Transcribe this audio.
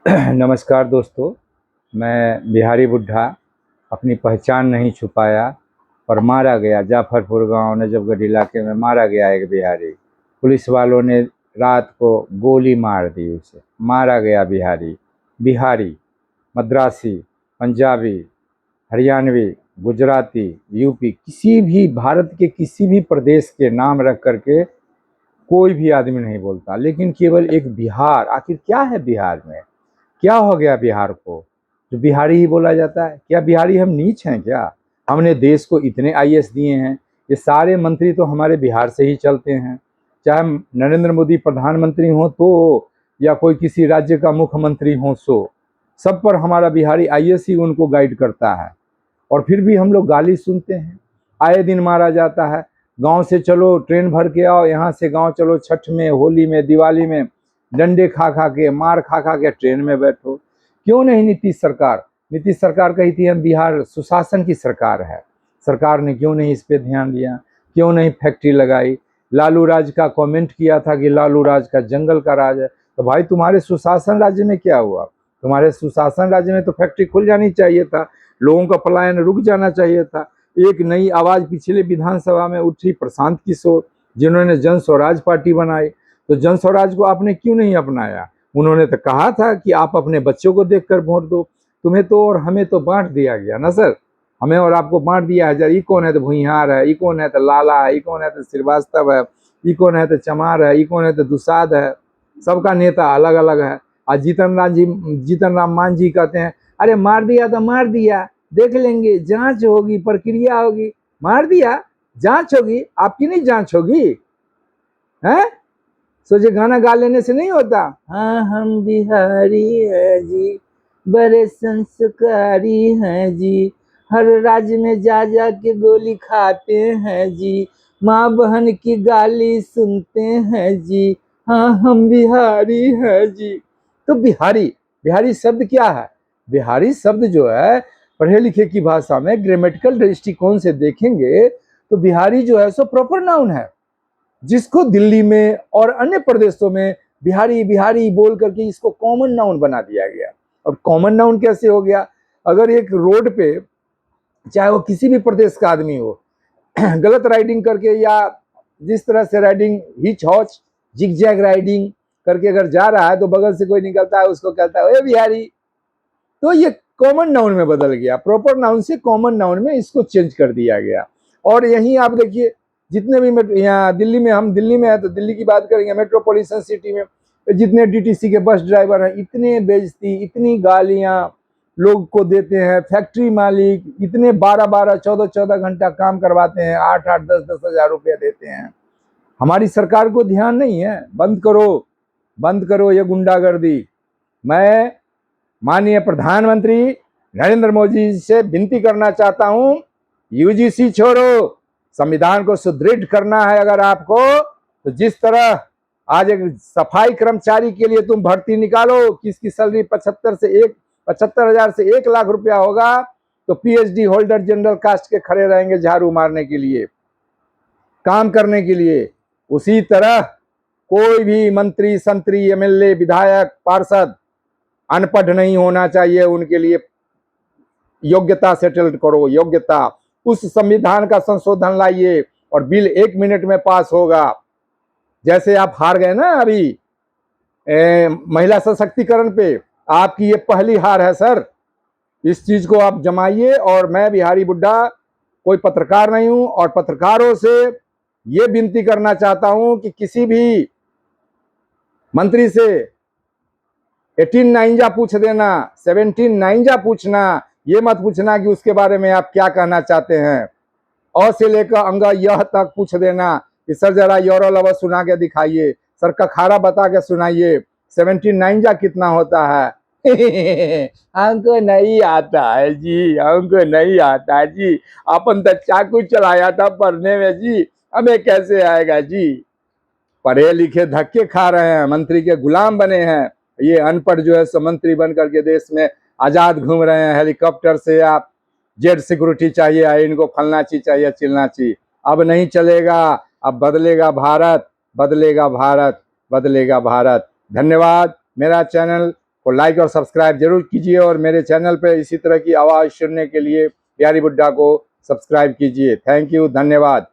नमस्कार दोस्तों। मैं बिहारी बुड्ढा अपनी पहचान नहीं छुपाया और मारा गया जाफरपुर गांव नजफगढ़ इलाके में मारा गया एक बिहारी। पुलिस वालों ने रात को गोली मार दी, उसे मारा गया बिहारी। बिहारी, मद्रासी, पंजाबी, हरियाणवी, गुजराती, यूपी, किसी भी भारत के किसी भी प्रदेश के नाम रख करके कोई भी आदमी नहीं बोलता, लेकिन केवल एक बिहार। आखिर क्या है बिहार में? क्या हो गया बिहार को जो बिहारी ही बोला जाता है? क्या बिहारी हम नीच हैं क्या? हमने देश को इतने आईएएस दिए हैं, ये सारे मंत्री तो हमारे बिहार से ही चलते हैं। चाहे नरेंद्र मोदी प्रधानमंत्री हो तो, या कोई किसी राज्य का मुख्यमंत्री हो सो, सब पर हमारा बिहारी आईएएस ही उनको गाइड करता है। और फिर भी हम लोग गाली सुनते हैं, आए दिन मारा जाता है। गांव से चलो ट्रेन भर के आओ, यहाँ से गांव चलो छठ में, होली में, दिवाली में डंडे खा खा के, मार खा खा के ट्रेन में बैठो। क्यों नहीं? नीतीश सरकार कही थी हम बिहार सुशासन की सरकार है। सरकार ने क्यों नहीं इस पे ध्यान दिया? क्यों नहीं फैक्ट्री लगाई? लालू राज का कमेंट किया था कि लालू राज का जंगल का राज है। तो भाई तुम्हारे सुशासन राज्य में क्या हुआ? तुम्हारे सुशासन राज्य में तो फैक्ट्री खुल जानी चाहिए था, लोगों का पलायन रुक जाना चाहिए था। एक नई आवाज पिछले विधानसभा में उठी, प्रशांत किशोर, जिन्होंने जन स्वराज पार्टी बनाई। तो जन स्वराज को आपने क्यों नहीं अपनाया? उन्होंने तो कहा था कि आप अपने बच्चों को देखकर वोट दो। तुम्हें तो और हमें तो बांट दिया गया ना सर, हमें और आपको बांट दिया है। ये कौन है तो भुइहार है, ये कौन है तो लाला है, ये कौन है तो श्रीवास्तव है, ये कौन है तो चमार है, ये कौन है तो दुसाद है। सबका नेता अलग अलग है। आज जीतन राम मांझी कहते हैं अरे मार दिया तो मार दिया, देख लेंगे, जांच होगी, प्रक्रिया होगी। मार दिया, जांच होगी? आपकी नहीं जांच होगी है? सोचे गाना गा लेने से नहीं होता। हाँ हम बिहारी है जी, बड़े संस्कारी हैं जी, हर राज्य में जा जा के गोली खाते हैं जी, माँ बहन की गाली सुनते हैं जी, हाँ हम बिहारी हैं जी। तो बिहारी, बिहारी शब्द क्या है? बिहारी शब्द जो है, पढ़े लिखे की भाषा में ग्रामेटिकल दृष्टिकोण से देखेंगे तो बिहारी जो है सो प्रॉपर नाउन है, जिसको दिल्ली में और अन्य प्रदेशों में बिहारी बिहारी बोल करके इसको कॉमन नाउन बना दिया गया। और कॉमन नाउन कैसे हो गया? अगर एक रोड पे, चाहे वो किसी भी प्रदेश का आदमी हो, गलत राइडिंग करके या जिस तरह से riding, hitch hotch, zigzag riding करके अगर जा रहा है तो बगल से कोई निकलता है, उसको कहता है ओए बिहारी। तो ये कॉमन नाउन में बदल गया, प्रॉपर नाउन से कॉमन नाउन में इसको चेंज कर दिया गया। और यहीं आप देखिए, जितने भी यहाँ दिल्ली में, हम दिल्ली में है तो दिल्ली की बात करेंगे, मेट्रोपॉलिटन सिटी में जितने डीटीसी के बस ड्राइवर हैं, इतने बेइज्जती, इतनी गालियां लोग को देते हैं। फैक्ट्री मालिक इतने 12-12, 14-14 घंटा काम करवाते हैं, 8-8, 10-10 हजार रुपया देते हैं। हमारी सरकार को ध्यान नहीं है। बंद करो, बंद करो ये गुंडागर्दी। मैं माननीय प्रधानमंत्री नरेंद्र मोदी से विनती करना चाहता हूं, यूजीसी छोड़ो, संविधान को सुदृढ़ करना है अगर आपको, तो जिस तरह आज एक सफाई कर्मचारी के लिए तुम भर्ती निकालो, किसकी सैलरी 75,000 से 1 लाख रुपया होगा, तो पीएचडी होल्डर जनरल कास्ट के खड़े रहेंगे झाड़ू मारने के लिए, काम करने के लिए। उसी तरह कोई भी मंत्री, संतरी, एमएलए, विधायक, पार्षद अनपढ़ नहीं होना चाहिए। उनके लिए योग्यता सेटल करो, योग्यता। उस संविधान का संशोधन लाइए और बिल 1 मिनट में पास होगा। जैसे आप हार गए ना अभी महिला सशक्तिकरण पे, आपकी ये पहली हार है सर। इस चीज को आप जमाइए। और मैं बिहारी बुड्ढा कोई पत्रकार नहीं हूं, और पत्रकारों से ये विनती करना चाहता हूं कि किसी भी मंत्री से 18 पूछ देना, 17 पूछना। ये मत पूछना कि उसके बारे में आप क्या कहना चाहते हैं। अ से लेकर अंग यह तक पूछ देना कि सर जरा योरो लव सुना के दिखाइए, सर कखारा बता के सुनाइए, 17 कितना होता है। हमको नहीं आता है जी, हमको नहीं आता है जी। अपन तो चाकू चलाया था पढ़ने में जी, हमें कैसे आएगा जी। पढ़े लिखे धक्के खा रहे हैं, मंत्री के गुलाम बने हैं। ये अनपढ़ जो है सो मंत्री बन करके देश में आजाद घूम रहे हैं हेलीकॉप्टर से। आप जेट सिक्योरिटी चाहिए, इनको फलना चाहिए, चिलना चाहिए। अब नहीं चलेगा, अब बदलेगा भारत, बदलेगा भारत, बदलेगा भारत। धन्यवाद। मेरा चैनल को लाइक और सब्सक्राइब जरूर कीजिए और मेरे चैनल पर इसी तरह की आवाज़ सुनने के लिए बिहारी बुड्ढा को सब्सक्राइब कीजिए। थैंक यू, धन्यवाद।